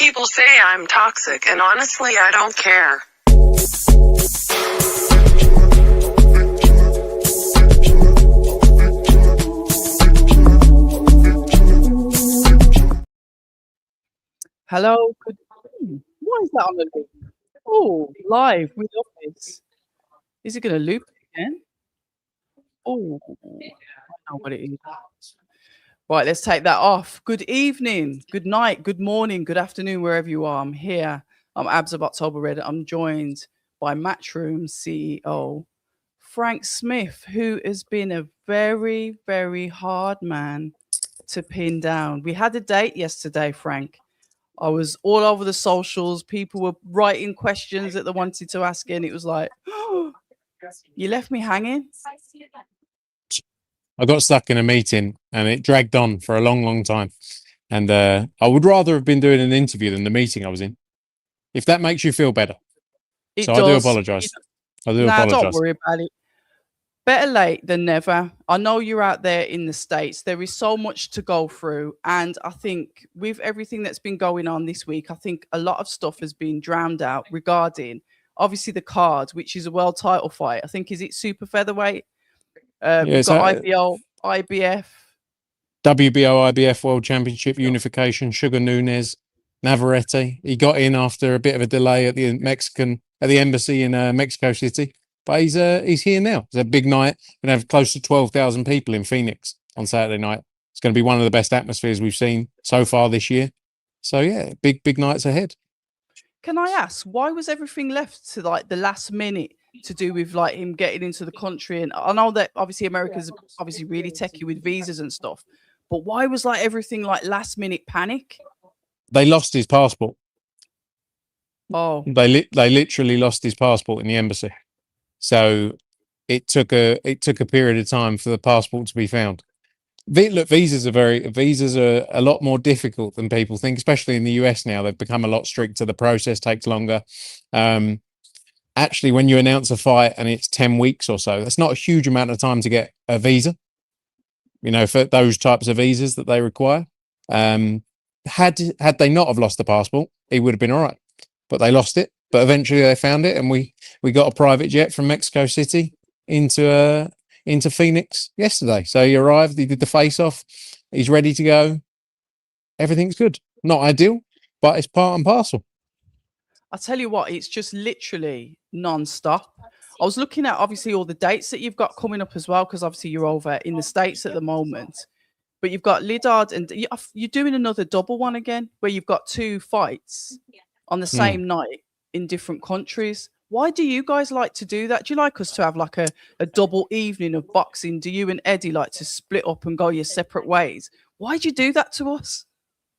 People say I'm toxic, and honestly, I don't care. Hello, good. Why is that on the loop? Oh, live. We love this. Is it going to loop again? Oh, I know what it is. Right, let's take that off. Good evening, good night, good morning, good afternoon, wherever you are. I'm here. I'm Abs of October Red. I'm joined by Matchroom CEO Frank Smith, who has been a very, very hard man to pin down. We had a date yesterday, Frank. I was all over the socials. People were writing questions that they wanted to ask, and it was like, oh, you left me hanging. I got stuck in a meeting and it dragged on for a long, long time. And I would rather have been doing an interview than the meeting I was in, if that makes you feel better. It so does. I do apologise. Don't worry about it. Better late than never. I know you're out there in the States. There is so much to go through. And I think with everything that's been going on this week, I think a lot of stuff has been drowned out regarding, obviously, the card, which is a world title fight. I think, is it super featherweight? We've got IBO, IBF. WBO, IBF World Championship Unification, Sugar Nunes, Navarrete. He got in after a bit of a delay at the embassy in Mexico City. But he's here now. It's a big night. We're going to have close to 12,000 people in Phoenix on Saturday night. It's going to be one of the best atmospheres we've seen so far this year. So, yeah, big nights ahead. Can I ask, why was everything left to like the last minute to do with like him getting into the country? And I know that obviously America's obviously really techie with visas and stuff, but why was like everything like last minute panic? They lost his passport. Oh, they literally lost his passport in the embassy. So it took a period of time for the passport to be found. Look, visas are a lot more difficult than people think, especially in the US now. They've become a lot stricter. The process takes longer. Actually, when you announce a fight and it's 10 weeks or so, that's not a huge amount of time to get a visa, for those types of visas that they require. Had they not have lost the passport, he would have been all right. But they lost it. But eventually they found it, and we got a private jet from Mexico City into Phoenix yesterday. So he arrived, he did the face-off, he's ready to go. Everything's good. Not ideal, but it's part and parcel. I'll tell you what, it's just literally non-stop. I was looking at obviously all the dates that you've got coming up as well, because obviously you're over in the States at the moment. But you've got Lidard, and you're doing another double one again, where you've got two fights on the same night in different countries. Why do you guys like to do that? Do you like us to have like a double evening of boxing? Do you and Eddie like to split up and go your separate ways? Why do you do that to us?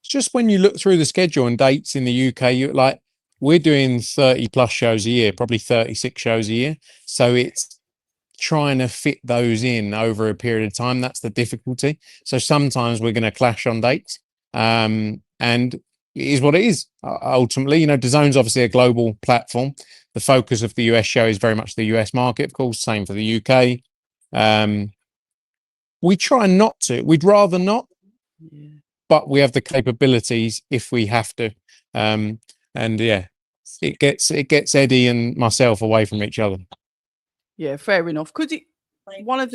It's just when you look through the schedule and dates in the UK, we're doing 30 plus shows a year, probably 36 shows a year. So it's trying to fit those in over a period of time. That's the difficulty. So sometimes we're going to clash on dates. And it is what it is. Ultimately, DAZN's obviously a global platform. The focus of the US show is very much the US market, of course. Same for the UK. We try not to. We'd rather not, but we have the capabilities if we have to. It gets Eddie and myself away from each other. Yeah, fair enough. Could it? Well,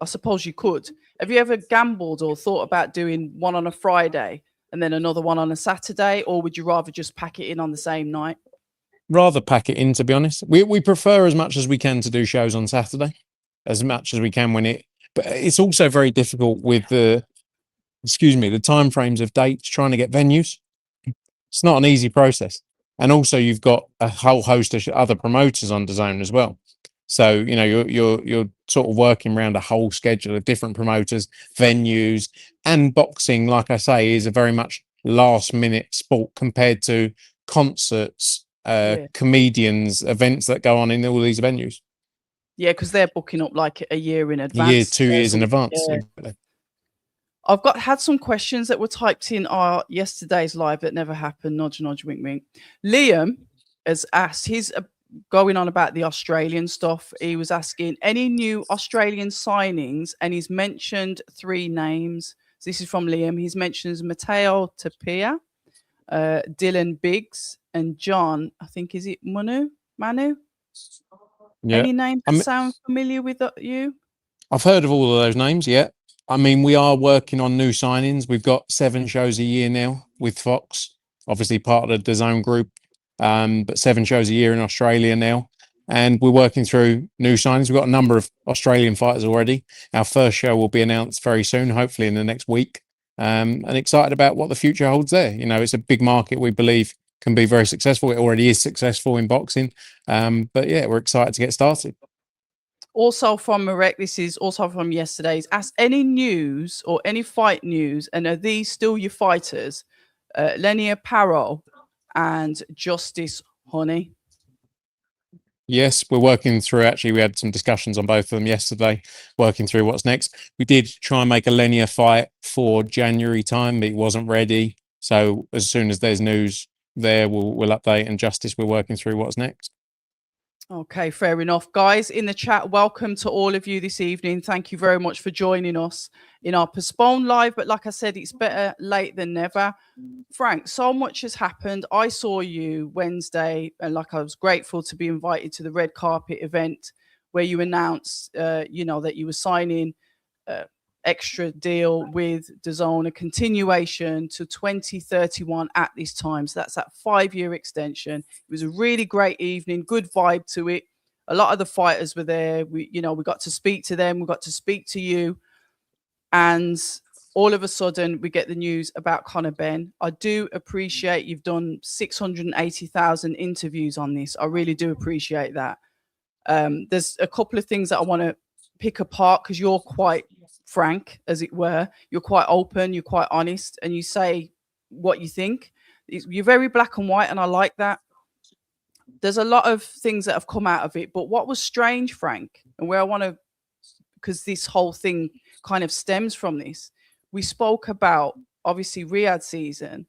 I suppose you could. Have you ever gambled or thought about doing one on a Friday and then another one on a Saturday, or would you rather just pack it in on the same night? Rather pack it in, to be honest. We prefer as much as we can to do shows on Saturday, as much as we can but it's also very difficult with the time frames of dates, trying to get venues. It's not an easy process. And also you've got a whole host of other promoters on DAZN as well. So, you're sort of working around a whole schedule of different promoters, venues, and boxing, like I say, is a very much last minute sport compared to concerts, comedians, events that go on in all these venues. Yeah, because they're booking up like a year in advance. 2 years in advance. Yeah. I've had some questions that were typed in our yesterday's live that never happened. Nudge, nudge, wink, wink. Liam has asked, he's going on about the Australian stuff. He was asking any new Australian signings, and he's mentioned 3 names. So this is from Liam. He's mentioned Matteo Tapia, Dylan Biggs, and John. I think is it Manu? Yeah. Any names that sound familiar with you? I've heard of all of those names. Yeah. I mean, we are working on new signings. We've got 7 shows a year now with Fox, obviously part of the DAZN group, but 7 shows a year in Australia now. And we're working through new signings. We've got a number of Australian fighters already. Our first show will be announced very soon, hopefully in the next week. And excited about what the future holds there. You know, it's a big market we believe can be very successful. It already is successful in boxing. But yeah, we're excited to get started. Also from Marek, this is also from yesterday's. Ask any news or any fight news, and are these still your fighters? Lenia Paro and Justice Honey. Yes, we're working through. Actually, we had some discussions on both of them yesterday, working through what's next. We did try and make a Lenia fight for January time, but it wasn't ready. So as soon as there's news there, we'll update. And Justice, we're working through what's next. Okay, fair enough. Guys in the chat, welcome to all of you this evening. Thank you very much for joining us in our postponed live. But like I said, it's better late than never. Frank, so much has happened. I saw you Wednesday, and I was grateful to be invited to the red carpet event where you announced, that you were signing extra deal with DAZN, a continuation to 2031 at this time. So that's that 5-year extension. It was a really great evening, good vibe to it. A lot of the fighters were there. We got to speak to them. We got to speak to you. And all of a sudden we get the news about Conor Benn. I do appreciate you've done 680,000 interviews on this. I really do appreciate that. There's a couple of things that I want to pick apart because you're quite frank, as it were. You're quite open, you're quite honest, and you say what you think. You're very black and white, and I like that. There's a lot of things that have come out of it, but what was strange, Frank, and where I want to, because this whole thing kind of stems from this, we spoke about obviously Riyadh season,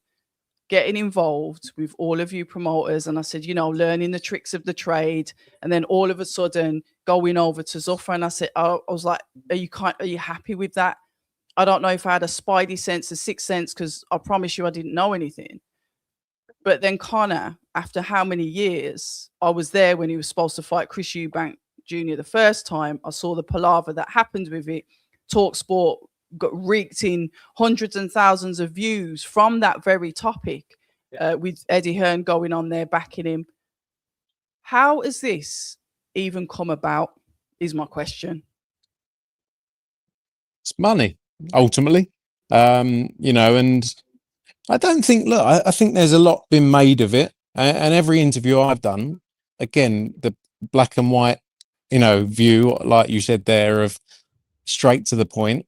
getting involved with all of you promoters, and I said, learning the tricks of the trade, and then all of a sudden going over to Zuffa, and I said, I was like, are you happy with that? I don't know if I had a spidey sense, a sixth sense, because I promise you I didn't know anything. But then Conor, after how many years, I was there when he was supposed to fight Chris Eubank Jr. the first time. I saw the palaver that happened with it. TalkSport got reeked in hundreds and thousands of views from that very topic, with Eddie Hearn going on there backing him. How has this even come about is my question. It's money, ultimately. And I don't think, I think there's a lot been made of it. And every interview I've done, again, the black and white, view, like you said there, of straight to the point.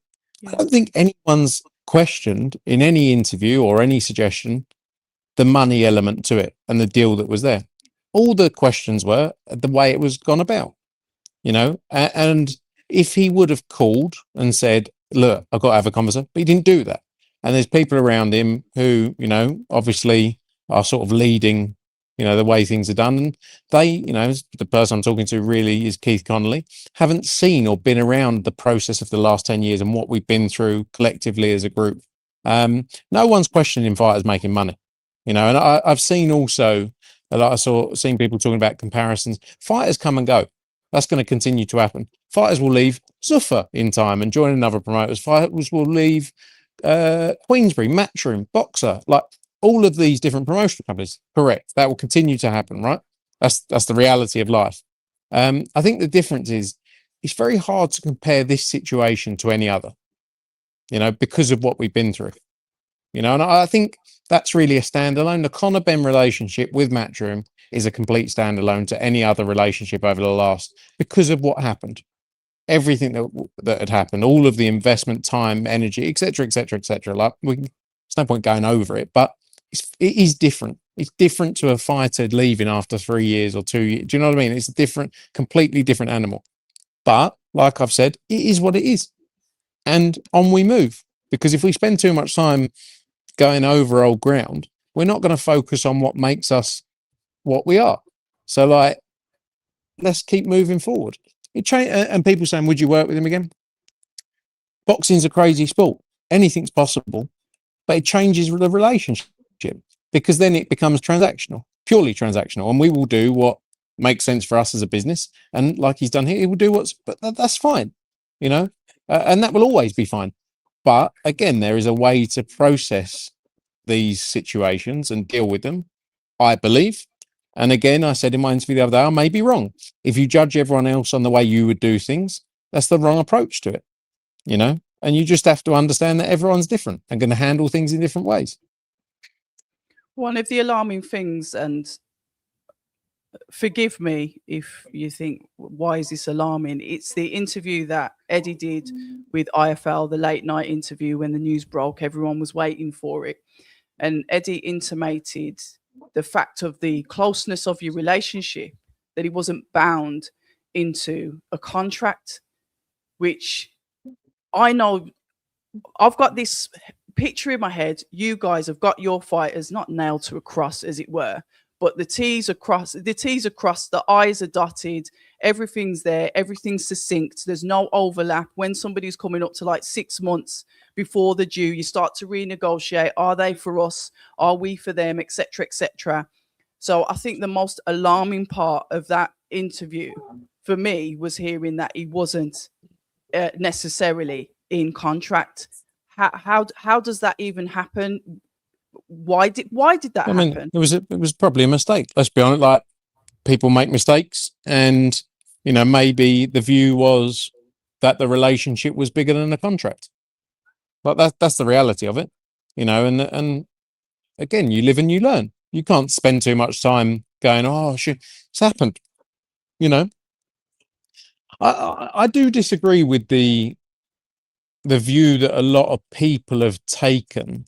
I don't think anyone's questioned in any interview or any suggestion the money element to it and the deal that was there. All the questions were the way it was gone about, and if he would have called and said, look, I've got to have a conversation, but he didn't do that. And there's people around him who, obviously are sort of leading, the way things are done. And they, the person I'm talking to really is Keith Connolly, haven't seen or been around the process of the last 10 years and what we've been through collectively as a group. No one's questioning fighters making money, and I've seen also a lot. Seen people talking about comparisons. Fighters come and go. That's going to continue to happen. Fighters will leave Zuffa in time and join another promoter. Fighters will leave Queensbury, Matchroom, Boxer, like all of these different promotional companies. Correct. That will continue to happen, right? That's the reality of life. I think the difference is it's very hard to compare this situation to any other, because of what we've been through, and I think that's really a standalone. The Conor Benn relationship with Matchroom is a complete standalone to any other relationship over the last, because of what happened. Everything that had happened, all of the investment, time, energy, etc., etc., etc. Like there's no point going over it, but it is different. It's different to a fighter leaving after 3 years or 2 years. Do you know what I mean? It's a different, completely different animal. But like I've said, it is what it is, and on we move. Because if we spend too much time going over old ground, we're not going to focus on what makes us what we are. So, let's keep moving forward. And people saying, would you work with him again? Boxing's a crazy sport. Anything's possible, but it changes the relationship. because then it becomes transactional, purely transactional, and we will do what makes sense for us as a business. And like he's done here, he will do but that's fine, you know, and that will always be fine. But again, there is a way to process these situations and deal with them, I believe. And again, I said in my interview the other day, I may be wrong. If you judge everyone else on the way you would do things, that's the wrong approach to it, you know, and you just have to understand that everyone's different and going to handle things in different ways. One of the alarming things, and forgive me if you think, why is this alarming? It's the interview that Eddie did with IFL, the late night interview when the news broke, everyone was waiting for it. And Eddie intimated the fact of the closeness of your relationship, that he wasn't bound into a contract, which I know I've got this picture in my head. You guys have got your fighters not nailed to a cross, as it were, but the T's are crossed, the I's are dotted, everything's there, everything's succinct, there's no overlap. When somebody's coming up to like 6 months before the due, you start to renegotiate. Are they for us? Are we for them? Etc. etc. So I think the most alarming part of that interview for me was hearing that he wasn't necessarily in contract. How does that even happen? Why did that happen? It was probably a mistake. Let's be honest. Like, people make mistakes, and you know, maybe the view was that the relationship was bigger than the contract. But that's the reality of it, you know. And again, you live and you learn. You can't spend too much time going, "Oh shit, it's happened." You know, I do disagree with the view that a lot of people have taken,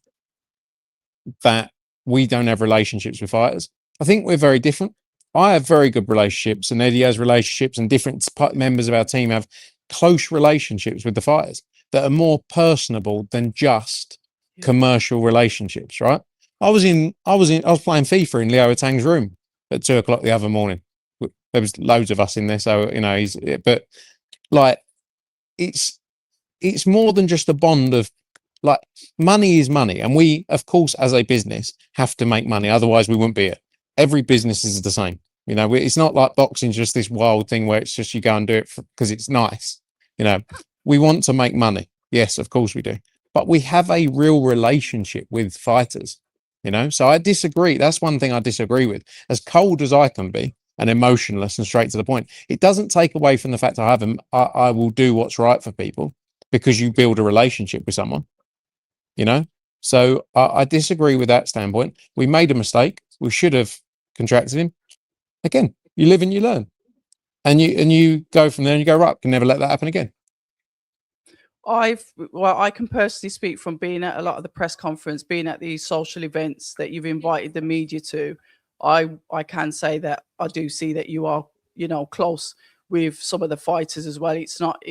that we don't have relationships with fighters. I think we're very different. I have very good relationships, and Eddie has relationships, and different members of our team have close relationships with the fighters that are more personable than just commercial relationships, right? I was playing FIFA in Leo Tang's room at 2:00 the other morning. There was loads of us in there, so you know, but like, it's more than just a bond of, like, money is money, and we, of course, as a business, have to make money, otherwise we wouldn't be it. Every business is the same, you know. It's not like boxing, just this wild thing where it's just you go and do it because it's nice, you know. We want to make money, yes, of course we do, but we have a real relationship with fighters, you know. So I disagree. That's one thing I disagree with. As cold as I can be and emotionless and straight to the point, it doesn't take away from the fact I will do what's right for people, because you build a relationship with someone, you know. So I disagree with that standpoint. We made a mistake. We should have contracted him. Again, you live and you learn, and you go from there and you go, right, can never let that happen again. I can personally speak from being at a lot of the press conference, being at these social events that you've invited the media to. I can say that I do see that you are, you know, close with some of the fighters as well. It's not,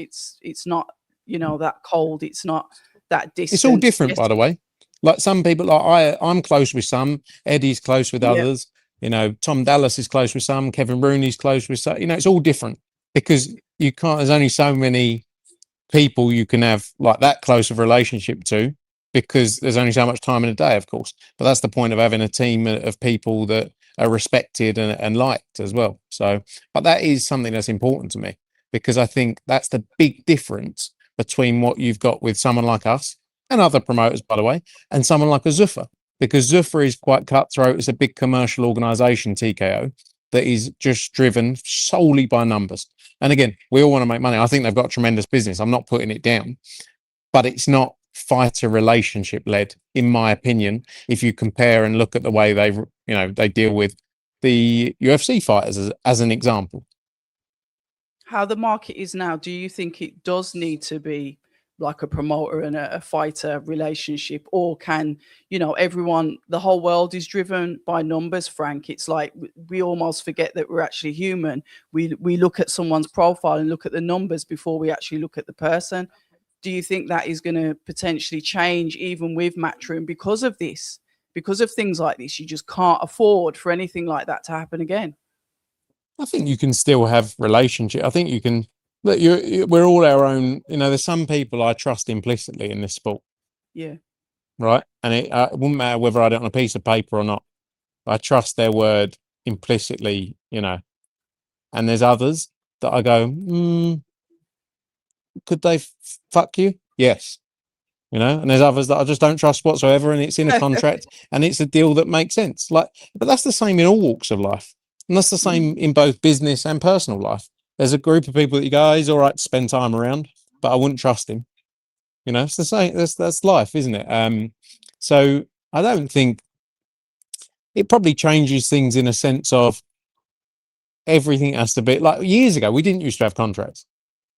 you know, that cold. It's not that distant. It's all different, by the way. Like, some people, like I'm close with some, Eddie's close with others. You know, Tom Dallas is close with some, Kevin Rooney's close with some. You know, it's all different, because you can't. There's only so many people you can have like that close of relationship to, because there's only so much time in a day, of course. But that's the point of having a team of people that are respected and liked as well. So, but that is something that's important to me, because I think that's the big difference between what you've got with someone like us and other promoters, by the way, and someone like a Zuffa, because Zuffa is quite cutthroat. It's a big commercial organization, TKO, that is just driven solely by numbers. And again, we all want to make money. I think they've got a tremendous business. I'm not putting it down, but it's not fighter relationship led, in my opinion. If you compare and look at the way they deal with the UFC fighters as an example. How the market is now, do you think it does need to be like a promoter and a fighter relationship, or can, you know, the whole world is driven by numbers, Frank? It's like we almost forget that we're actually human. We look at someone's profile and look at the numbers before we actually look at the person. Do you think that is going to potentially change even with Matchroom because of this? Because of things like this, you just can't afford for anything like that to happen again. I think you can still have relationship. I think you can. Look, we're all our own. You know, there's some people I trust implicitly in this sport. Yeah. right? And it wouldn't matter whether I had it on a piece of paper or not. I trust their word implicitly, you know. And there's others that I go, could they fuck you? Yes. You know, and there's others that I just don't trust whatsoever, and it's in a contract and it's a deal that makes sense. Like, but that's the same in all walks of life. And that's the same in both business and personal life. There's a group of people that you go, he's all right to spend time around, but I wouldn't trust him. You know, it's the same. That's life, isn't it? So I don't think it probably changes things in a sense of everything has to be like years ago. We didn't used to have contracts,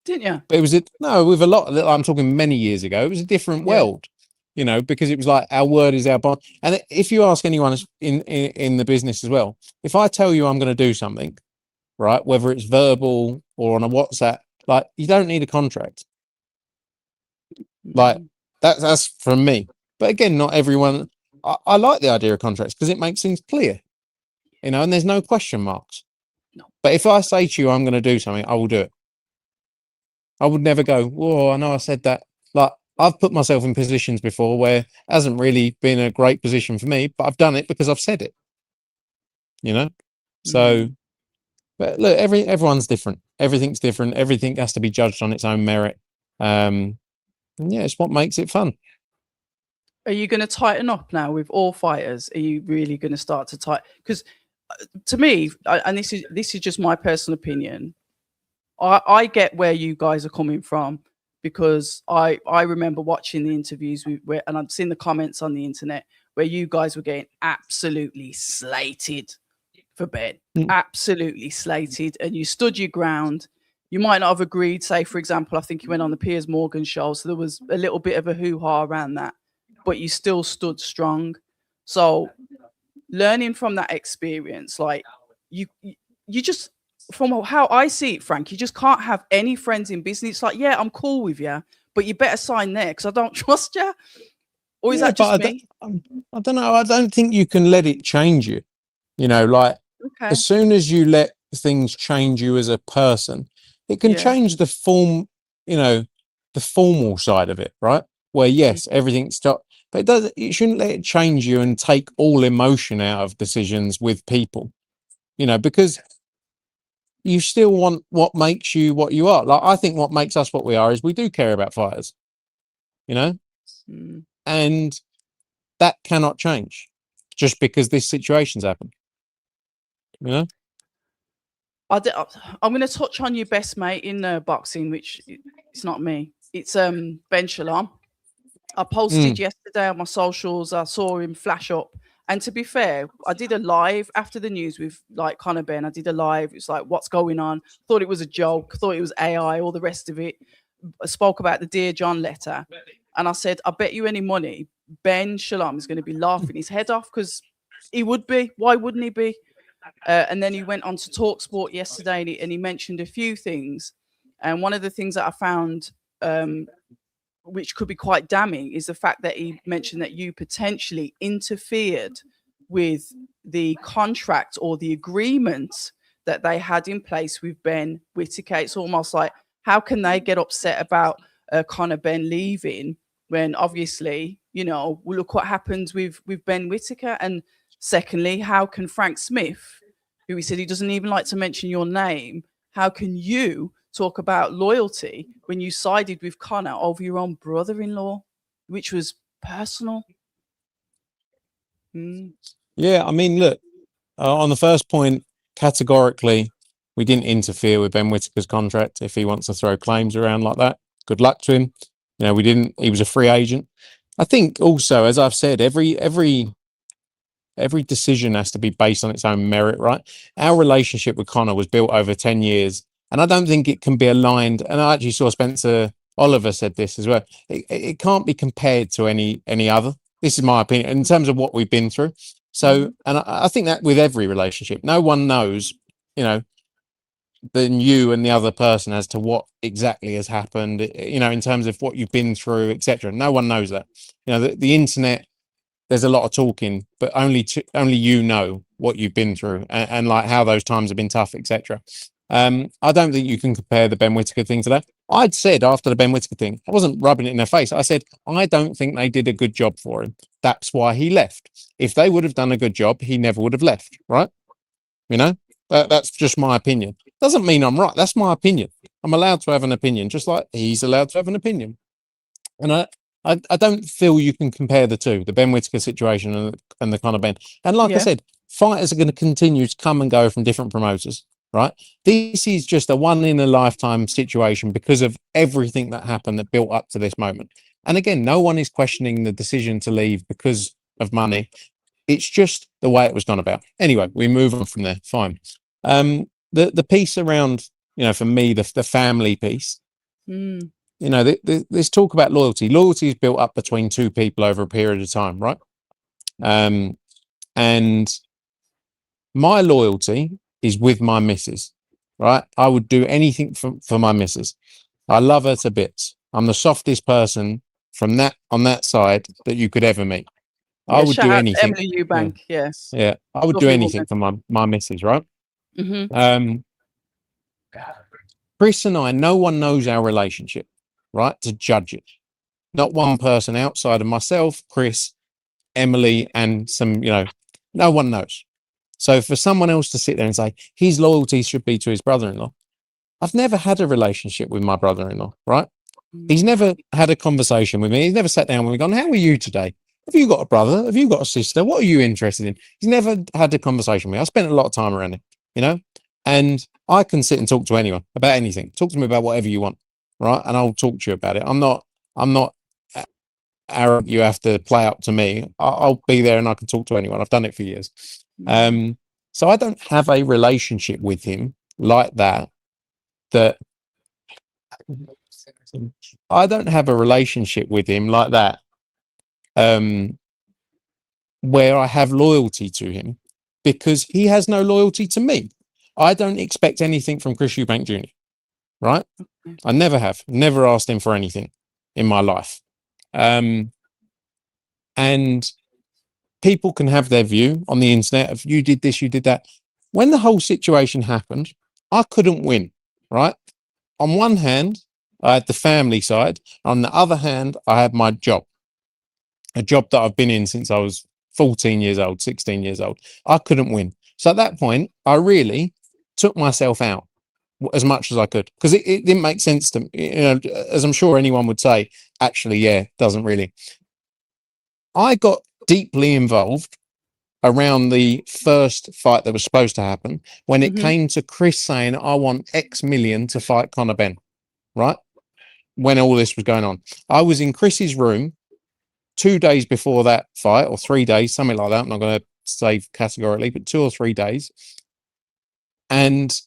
Didn't you? but it was no with a lot. I'm talking many years ago. It was a different world, you know, because it was like our word is our bond. And if you ask anyone in the business as well, if I tell you I'm going to do something, right, whether it's verbal or on a WhatsApp, like you don't need a contract. Like that's from me. But again, not everyone. I like the idea of contracts because it makes things clear, you know, and there's no question marks. No. But if I say to you, I'm going to do something, I will do it. I would never go, whoa, I know I said that. Like, I've put myself in positions before where it hasn't really been a great position for me, but I've done it because I've said it, you know? So, but look, everyone's different. Everything's different. Everything has to be judged on its own merit. And yeah, it's what makes it fun. Are you going to tighten up now with all fighters? Are you really going to start to tighten? Because to me, and this is just my personal opinion, I get where you guys are coming from, because I remember watching the interviews and I've seen the comments on the internet where you guys were getting absolutely slated for Ben, absolutely slated, and you stood your ground. You might not have agreed. Say, for example, I think you went on the Piers Morgan show, so there was a little bit of a hoo-ha around that, but you still stood strong. So learning from that experience, like you just, from how I see it, Frank, you just can't have any friends in business. It's like, yeah, I'm cool with you, but you better sign there because I don't trust you. Or is that just me? I don't know. I don't think you can let it change you. You know, like as soon as you let things change you as a person, it can change the form, you know, the formal side of it, right? Where yes, everything's stopped, but it shouldn't let it change you and take all emotion out of decisions with people, you know, because you still want what makes you what you are. Like, I think what makes us what we are is we do care about fighters, you know, and that cannot change just because this situation's happened, you know. I'm going to touch on your best mate in boxing, which it's not me. It's Ben Shalom. I posted yesterday on my socials. I saw him flash up. And to be fair, I did a live after the news with like Conor Benn. I did a live. It's like, what's going on? Thought it was a joke. Thought it was AI, all the rest of it. I spoke about the Dear John letter. And I said, I bet you any money, Ben Shalom is going to be laughing his head off, because he would be. Why wouldn't he be? And then he went on to TalkSport yesterday, and he mentioned a few things. And one of the things that I found, which could be quite damning, is the fact that he mentioned that you potentially interfered with the contract or the agreement that they had in place with Ben Whitaker. It's almost like, how can they get upset about Conor Benn leaving when obviously, you know, well, look what happened with Ben Whitaker. And secondly, how can Frank Smith, who he said he doesn't even like to mention your name, how can you talk about loyalty when you sided with Conor over your own brother-in-law, which was personal? Yeah, I mean, look, on the first point, categorically, we didn't interfere with Ben Whitaker's contract. If he wants to throw claims around like that, good luck to him. You know, we didn't. He was a free agent. I think also, as I've said, every decision has to be based on its own merit, right? Our relationship with Conor was built over 10 years, and I don't think it can be aligned. And I actually saw Spencer Oliver said this as well. It can't be compared to any other. This is my opinion in terms of what we've been through. So, and I think that with every relationship, no one knows, you know, than you and the other person as to what exactly has happened, you know, in terms of what you've been through, etc. No one knows that. You know, the internet, there's a lot of talking, but only you know what you've been through and like how those times have been tough, etc. I don't think you can compare the Ben Whitaker thing to that. I'd said after the Ben Whitaker thing, I wasn't rubbing it in their face. I said, I don't think they did a good job for him. That's why he left. If they would have done a good job, he never would have left, right? You know, that's just my opinion. Doesn't mean I'm right. That's my opinion. I'm allowed to have an opinion, just like he's allowed to have an opinion. And I don't feel you can compare the two, the Ben Whitaker situation and the Conor Benn. And like I said, fighters are going to continue to come and go from different promoters, right? This is just a one in a lifetime situation because of everything that happened that built up to this moment. And again, no one is questioning the decision to leave because of money. It's just the way it was gone about. Anyway, we move on from there. Fine. The piece around, you know, for me, the family piece, you know, this talk about loyalty. Loyalty is built up between two people over a period of time, right? And my loyalty is with my missus, right? I would do anything for my missus. I love her to bits. I'm the softest person on that side that you could ever meet. I would do anything. Emily Eubank, yes. Yeah, I would do anything for my missus, right? Chris and I, no one knows our relationship, right? To judge it. Not one person outside of myself, Chris, Emily, and some, you know, no one knows. So for someone else to sit there and say his loyalty should be to his brother-in-law, I've never had a relationship with my brother-in-law, right? He's never had a conversation with me. He's never sat down with me and gone, how are you today? Have you got a brother? Have you got a sister? What are you interested in? He's never had a conversation with me. I spent a lot of time around him, you know, and I can sit and talk to anyone about anything. Talk to me about whatever you want, right? And I'll talk to you about it. I'm not arrogant. You have to play up to me. I'll be there and I can talk to anyone. I've done it for years. So I don't have a relationship with him like that. I don't have a relationship with him like that. Where I have loyalty to him because he has no loyalty to me. I don't expect anything from Chris Eubank Jr., right? I never have, never asked him for anything in my life. And people can have their view on the internet of you did this, you did that. When the whole situation happened, I couldn't win, right? On one hand, I had the family side. On the other hand, I had my job, a job that I've been in since I was 14 years old, 16 years old. I couldn't win. So at that point, I really took myself out as much as I could because it didn't make sense to me. You know, as I'm sure anyone would say, actually, yeah, doesn't really. I got deeply involved around the first fight that was supposed to happen when it came to Chris saying, I want X million to fight Conor Benn, right? When all this was going on. I was in Chris's room 2 days before that fight, or 3 days, something like that. I'm not going to say categorically, but 2 or 3 days. And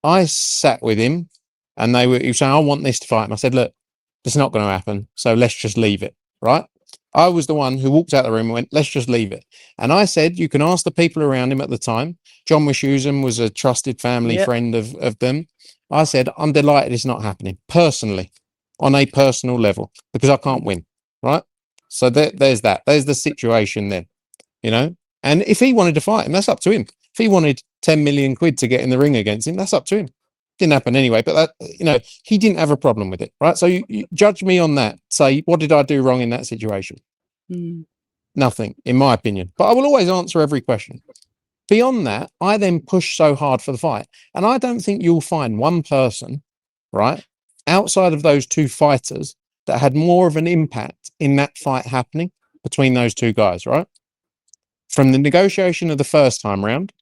I sat with him and he was saying, I want this to fight. And I said, look, it's not going to happen. So let's just leave it, right? I was the one who walked out the room and went, let's just leave it. And I said, you can ask the people around him at the time. John Wishusen was a trusted family friend of them. I said, I'm delighted it's not happening personally, on a personal level, because I can't win, right? So there's that. There's the situation then, you know? And if he wanted to fight him, that's up to him. If he wanted 10 million quid to get in the ring against him, that's up to him. Didn't happen anyway, but that, you know, he didn't have a problem with it, right? So you judge me on that. Say, what did I do wrong in that situation? Nothing, in my opinion. But I will always answer every question. Beyond that, I then push so hard for the fight. And I don't think you'll find one person, right, outside of those two fighters that had more of an impact in that fight happening between those two guys, right? From the negotiation of the first time round,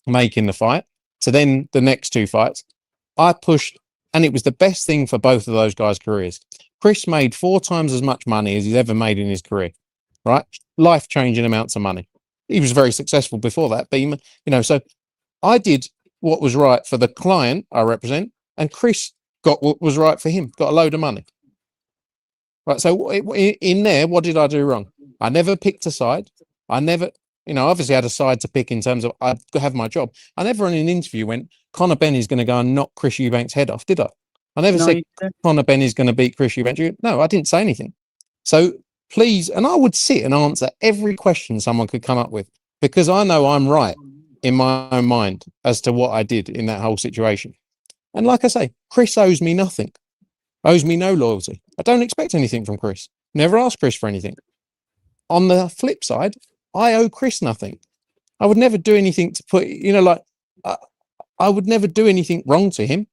making the fight, to then the next two fights, I pushed, and it was the best thing for both of those guys' careers. Chris made 4 times as much money as he's ever made in his career, right? Life-changing amounts of money. He was very successful before that, but, you know, so I did what was right for the client I represent, and Chris got what was right for him, got a load of money. Right, so in there, what did I do wrong? I never picked a side. I never, you know, obviously had a side to pick in terms of I have my job. I never in an interview went, Conor Benn is going to go and knock Chris Eubank's head off, did I? I never said Conor Benn is going to beat Chris Eubank. No, I didn't say anything. So please, and I would sit and answer every question someone could come up with because I know I'm right. in my own mind as to what I did in that whole situation. And like I say, Chris owes me nothing, owes me no loyalty. I don't expect anything from Chris. Never asked Chris for anything. On the flip side, I owe Chris nothing. I would never do anything to put, I would never do anything wrong to him.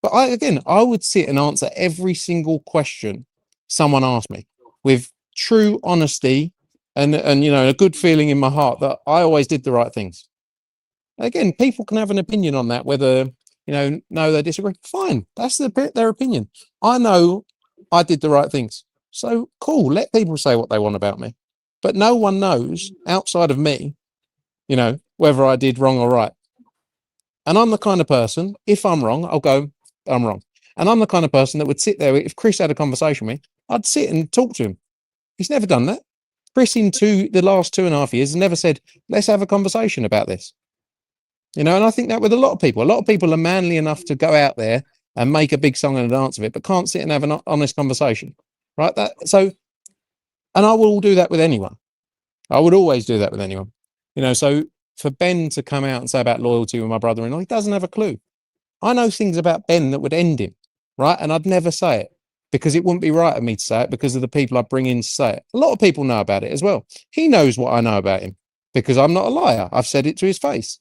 But I would sit and answer every single question someone asked me with true honesty and a good feeling in my heart that I always did the right things. Again, people can have an opinion on that, whether, no, they disagree. Fine. That's their opinion. I know I did the right things. So cool. Let people say what they want about me. But no one knows outside of me, whether I did wrong or right. And I'm the kind of person, if I'm wrong, I'll go, I'm wrong. And I'm the kind of person that would sit there. If Chris had a conversation with me, I'd sit and talk to him. He's never done that. Chris, in the last 2.5 years, has never said, let's have a conversation about this. And I think that with a lot of people are manly enough to go out there and make a big song and a dance of it, but can't sit and have an honest conversation. Right. And I will do that with anyone. I would always do that with anyone. So for Ben to come out and say about loyalty with my brother-in-law, he doesn't have a clue. I know things about Ben that would end him, right? And I'd never say it because it wouldn't be right of me to say it because of the people I bring in to say it. A lot of people know about it as well. He knows what I know about him because I'm not a liar. I've said it to his face.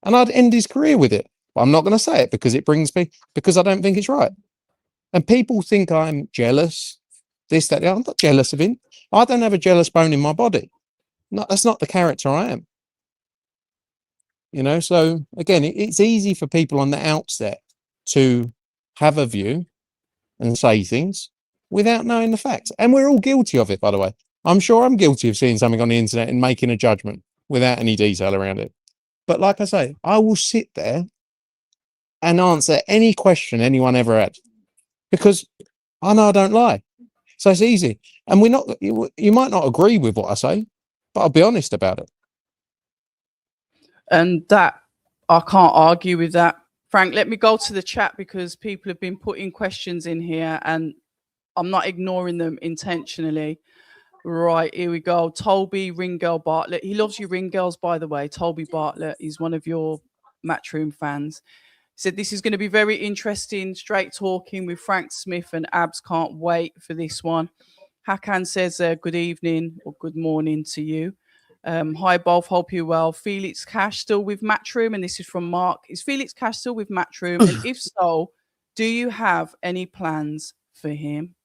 And I'd end his career with it. But I'm not going to say it because because I don't think it's right. And people think I'm jealous, this, that. I'm not jealous of him. I don't have a jealous bone in my body. No, that's not the character I am. So again, it's easy for people on the outset to have a view and say things without knowing the facts. And we're all guilty of it, by the way. I'm sure I'm guilty of seeing something on the internet and making a judgment without any detail around it. But like I say, I will sit there and answer any question anyone ever had because I know I don't lie. So it's easy. And you might not agree with what I say, but I'll be honest about it. And that, I can't argue with that. Frank, let me go to the chat because people have been putting questions in here and I'm not ignoring them intentionally. Right, here we go. Toby Ringirl Bartlett. He loves you ring girls, by the way. Toby Bartlett is one of your Matchroom fans. He said, this is going to be very interesting. Straight talking with Frank Smith and Abs. Can't wait for this one. Hakan says, good evening or good morning to you. Hi, both. Hope you're well. Felix Cash still with Matchroom? And this is from Mark. Is Felix Cash still with Matchroom? And if so, do you have any plans for him?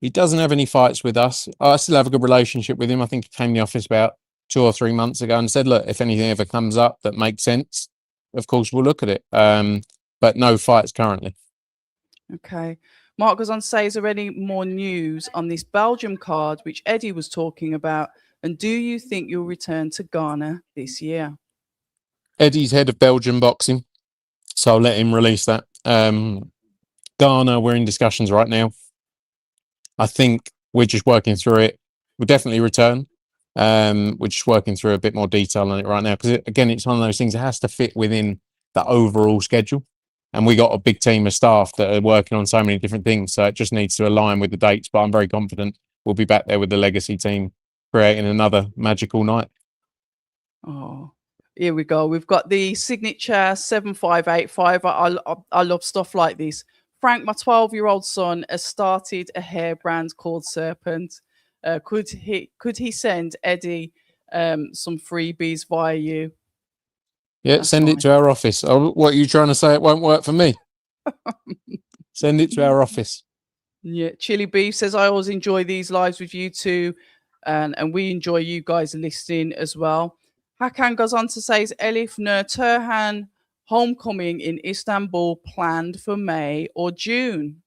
He doesn't have any fights with us. I still have a good relationship with him. I think he came to the office about 2 or 3 months ago and said, look, if anything ever comes up that makes sense, of course, we'll look at it. But no fights currently. Okay. Mark goes on to say, is there any more news on this Belgium card, which Eddie was talking about? And do you think you'll return to Ghana this year? Eddie's head of Belgian boxing, so I'll let him release that. Ghana, we're in discussions right now. I think we're just working through it. We'll definitely return. We're just working through a bit more detail on it right now because, again, it's one of those things that has to fit within the overall schedule. And we got a big team of staff that are working on so many different things. So it just needs to align with the dates. But I'm very confident we'll be back there with the legacy team creating another magical night. Oh, here we go. We've got the signature 7585. I love stuff like this. Frank, my 12-year-old son has started a hair brand called Serpent. Could he send Eddie some freebies via you? Yeah, send it to our office. Oh, what are you trying to say? It won't work for me. Send it to our office. Yeah, Chili Beef says, I always enjoy these lives with you two, and we enjoy you guys listening as well. Hakan goes on to say, is Elif Nur Turhan homecoming in Istanbul planned for May or June?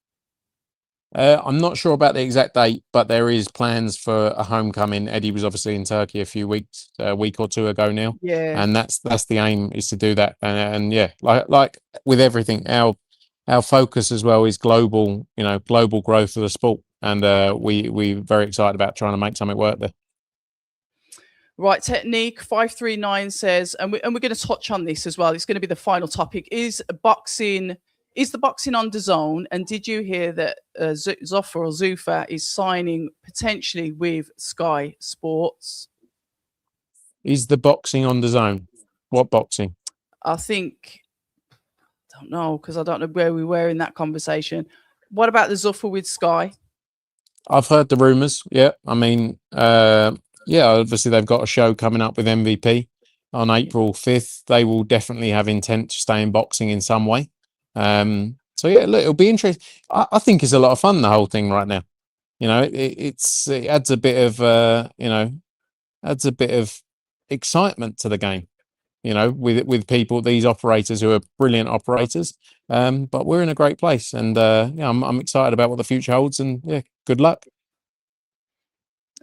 I'm not sure about the exact date, but there is plans for a homecoming. Eddie was obviously in Turkey a week or two ago now. Yeah, and that's the aim, is to do that. And yeah, like with everything, our focus as well is global growth of the sport, and we're very excited about trying to make something work there. Right, Technique 539 says, and we're going to touch on this as well. It's going to be the final topic. Is the boxing on DAZN? And did you hear that Zuffa is signing potentially with Sky Sports? Is the boxing on the zone? What boxing? I think, I don't know, because I don't know where we were in that conversation. What about the Zuffa with Sky? I've heard the rumours. Yeah, I mean, yeah, obviously they've got a show coming up with MVP on April 5th. They will definitely have intent to stay in boxing in some way. So yeah, look, it'll be interesting. I think it's a lot of fun, the whole thing right now. You know, it adds a bit of adds a bit of excitement to the game. You know, with people, these operators who are brilliant operators. But we're in a great place, and yeah, I'm excited about what the future holds. And yeah, good luck.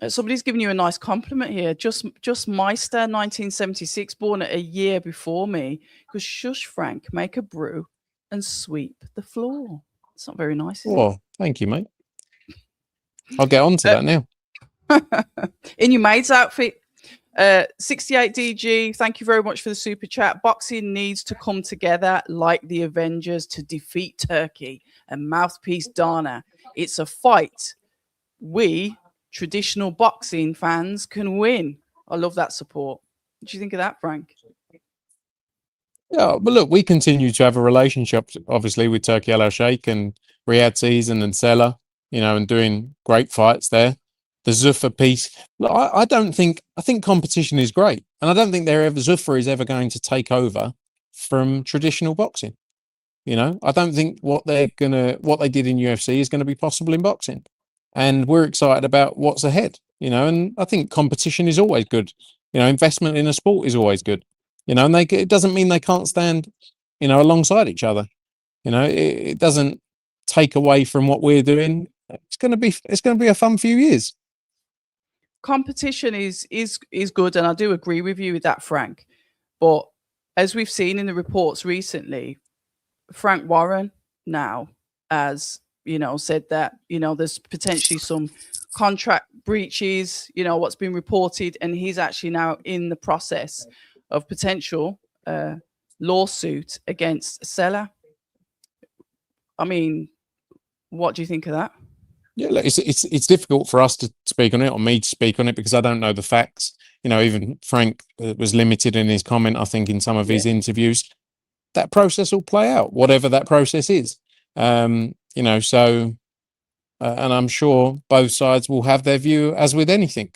Somebody's giving you a nice compliment here. Just Meister, 1976, born a year before me. Because shush, Frank, make a brew and sweep the floor. It's not very nice, is Oh, thank you, mate. I'll get on to that now. In your maid's outfit. 68 DG, thank you very much for the super chat. Boxing needs to come together like the Avengers to defeat Turkey and mouthpiece Dana. It's a fight we traditional boxing fans can win. I love that support. What do you think of that, Frank? Yeah, but look, we continue to have a relationship, obviously, with Turkey Al Sheikh and Riyadh Season and Sela, you know, and doing great fights there. The Zuffa piece, look, I think competition is great, and I don't think Zuffa is ever going to take over from traditional boxing. You know, I don't think what they did in UFC is going to be possible in boxing, and we're excited about what's ahead. You know, and I think competition is always good. You know, investment in a sport is always good. You know, and it doesn't mean they can't stand, you know, alongside each other. You know, it doesn't take away from what we're doing. It's going to be a fun few years. Competition is good, and I do agree with you with that, Frank. But as we've seen in the reports recently, Frank Warren now, as you know, said that, you know, there's potentially some contract breaches, you know, what's been reported, and he's actually now in the process of potential lawsuit against Sela. I mean, what do you think of that? Yeah, look, it's difficult for us to speak on it, or me to speak on it, because I don't know the facts. You know, even Frank was limited in his comment, I think, in some of his interviews. That process will play out, whatever that process is. You know, so, and I'm sure both sides will have their view, as with anything,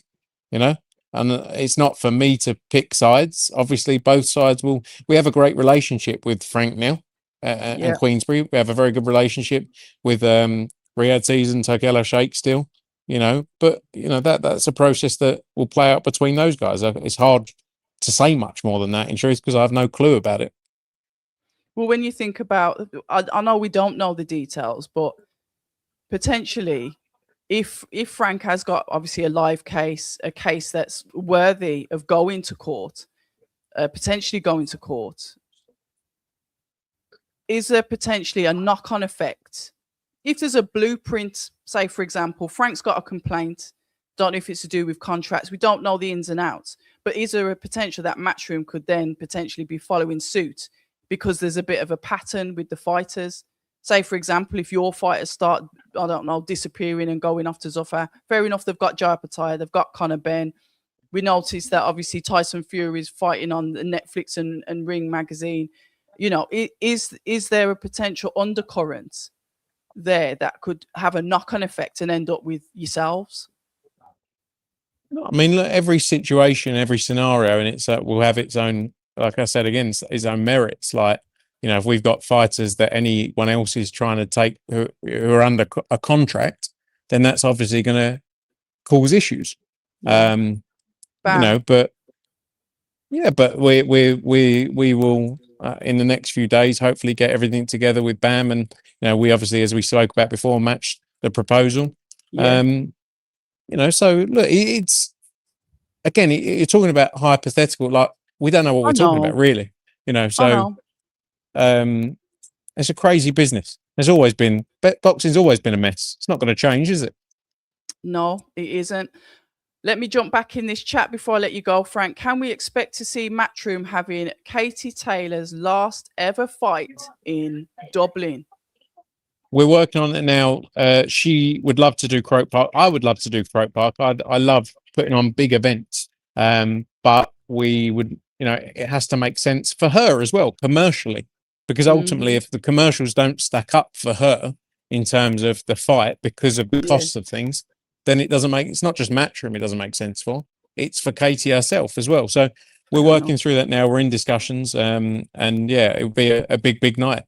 you know, and it's not for me to pick sides. Obviously, both sides will. We have a great relationship with Frank now and Queensbury. We have a very good relationship with Riyadh Season, Turkey Al Sheikh still, you know, but you know that's a process that will play out between those guys. It's hard to say much more than that, in truth, because I have no clue about it. Well, when you think about, I know we don't know the details, but potentially, if Frank has got obviously a live case, a case that's worthy of going to court, potentially going to court, is there potentially a knock-on effect? If there's a blueprint, say, for example, Frank's got a complaint, don't know if it's to do with contracts, we don't know the ins and outs, but is there a potential that Matchroom could then potentially be following suit because there's a bit of a pattern with the fighters? Say, for example, if your fighters start, I don't know, disappearing and going off to Zuffa, fair enough, they've got Jai Pattaya, they've got Conor Benn. We noticed that obviously Tyson Fury is fighting on the Netflix and Ring magazine. You know, is there a potential undercurrent there that could have a knock-on effect and end up with yourselves? I mean, look, every situation, every scenario, and it's will have its own, like I said again, its own merits. Like, you know, if we've got fighters that anyone else is trying to take who are under a contract, then that's obviously going to cause issues. You know, but yeah, but we will in the next few days hopefully get everything together with BAM, and you know, we obviously, as we spoke about before, matched the proposal. You know, so look, it's again, you're talking about hypothetical, like we don't know what we're talking about, really. You know, so it's a crazy business. There's always been, boxing's always been a mess. It's not going to change, is it? No, it isn't. Let me jump back in this chat before I let you go, Frank. Can we expect to see Matchroom having Katie Taylor's last ever fight in Dublin? We're working on it now. She would love to do Croke Park. I would love to do Croke Park. I love putting on big events. But we would, it has to make sense for her as well, commercially, because ultimately, if the commercials don't stack up for her in terms of the fight because of the costs of things, then it's not just Matchroom it doesn't make sense for, it's for Katie herself as well. So we're working through that now. We're in discussions, and yeah, it would be a big night.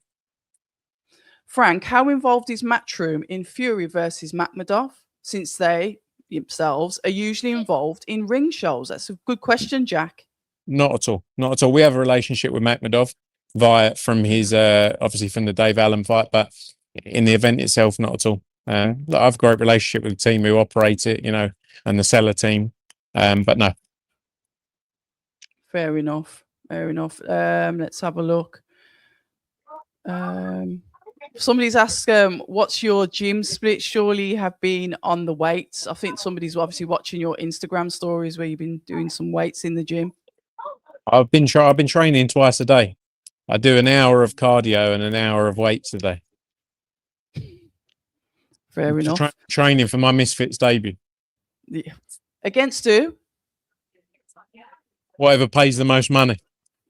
Frank, how involved is Matchroom in Fury versus Makhmudov, since they themselves are usually involved in ring shows? That's a good question, Jack. Not at all. Not at all. We have a relationship with Makhmudov from his obviously from the Dave Allen fight, but in the event itself, not at all. I've got a great relationship with the team who operate it, and the seller team, but no. Fair enough. Let's have a look. Somebody's asked, what's your gym split? Surely you have been on the weights. I think somebody's obviously watching your Instagram stories where you've been doing some weights in the gym. I've been training twice a day. I do an hour of cardio and an hour of weights a day. Fair enough. Training for my Misfits debut. Yeah. Against who? Whatever pays the most money.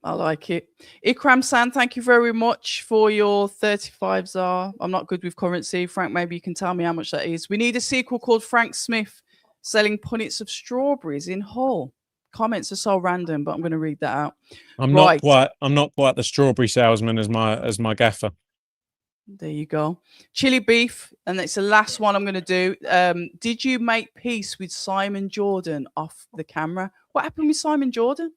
I like it. Ikram San, thank you very much for your 35 ZAR. I'm not good with currency. Frank, maybe you can tell me how much that is. We need a sequel called Frank Smith selling punnets of strawberries in Hull. Comments are so random, but I'm going to read that out. I'm not quite the strawberry salesman as my gaffer. There you go. Chili beef, and it's the last one I'm going to do. Did you make peace with Simon Jordan off the camera? What happened with Simon Jordan?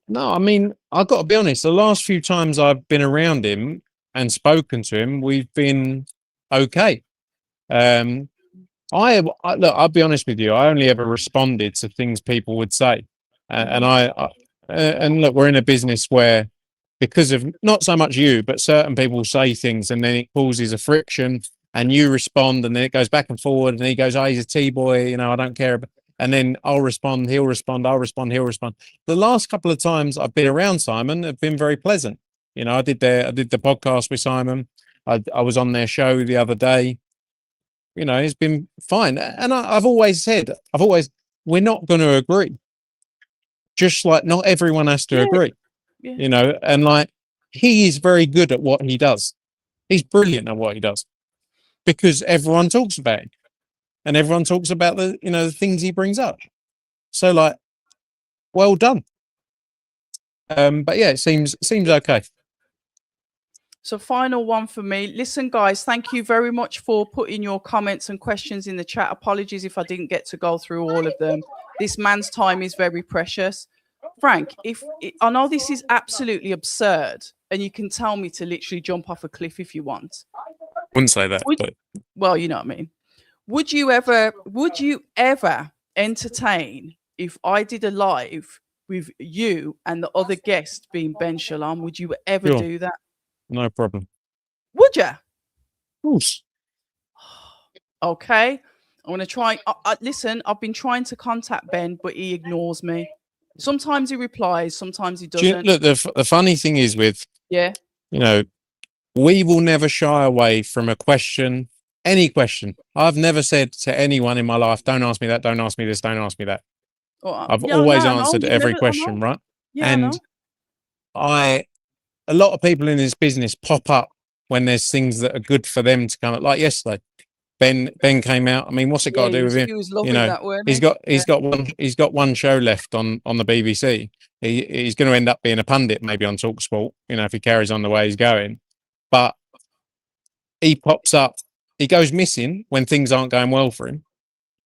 No, I mean, I've got to be honest. The last few times I've been around him and spoken to him, we've been okay. Look, I'll be honest with you. I only ever responded to things people would say, and look, we're in a business where, because of not so much you, but certain people say things, and then it causes a friction, and you respond, and then it goes back and forward, and he goes, "Oh, he's a T-boy, I don't care." And then I'll respond, he'll respond, I'll respond, he'll respond. The last couple of times I've been around Simon have been very pleasant. I did the podcast with Simon. I was on their show the other day. It's been fine. And I've always said, we're not going to agree. Just like not everyone has to agree, and like, he is very good at what he does. He's brilliant at what he does because everyone talks about him. And everyone talks about the things he brings up. So, like, well done. But yeah, it seems okay. So, final one for me. Listen, guys, thank you very much for putting your comments and questions in the chat. Apologies if I didn't get to go through all of them. This man's time is very precious. Frank, I know this is absolutely absurd, and you can tell me to literally jump off a cliff if you want. Wouldn't say that, but well, you know what I mean. Would you ever entertain if I did a live with you and the other guest being Ben Shalom? Would you ever do that? No problem. Would you? Of course. Okay. I'm going to try. Listen, I've been trying to contact Ben, but he ignores me. Sometimes he replies, sometimes he doesn't. Look, the funny thing is with, we will never shy away from a question. Any question. I've never said to anyone in my life, don't ask me that, don't ask me this, don't ask me that. I've always answered every question, right? Yeah, and a lot of people in this business pop up when there's things that are good for them to come up. Like yesterday, Ben came out. I mean, what's it got to do with him? He was loving that word. He's got one show left on the BBC. He's going to end up being a pundit maybe on TalkSport, if he carries on the way he's going. But he pops up. He goes missing when things aren't going well for him,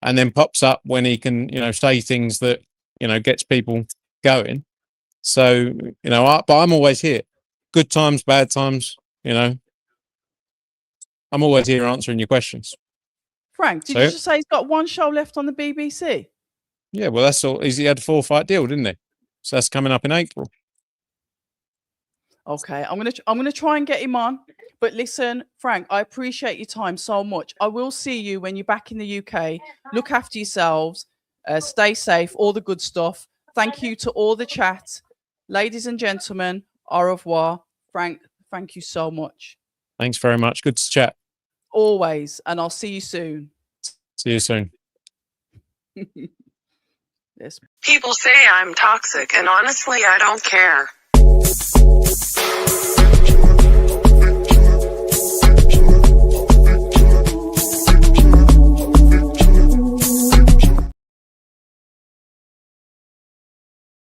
and then pops up when he can, say things that, gets people going. So, but I'm always here. Good times, bad times, I'm always here answering your questions. Frank, did you just say he's got one show left on the BBC? Yeah, well, that's all. He had a 4-fight deal, didn't he? So that's coming up in April. Okay, I'm gonna try and get him on. But listen, Frank, I appreciate your time so much. I will see you when you're back in the UK. Look after yourselves. Stay safe. All the good stuff. Thank you to all the chat. Ladies and gentlemen, au revoir. Frank, thank you so much. Thanks very much. Good to chat. Always. And I'll see you soon. See you soon. Let's. People say I'm toxic, and honestly, I don't care.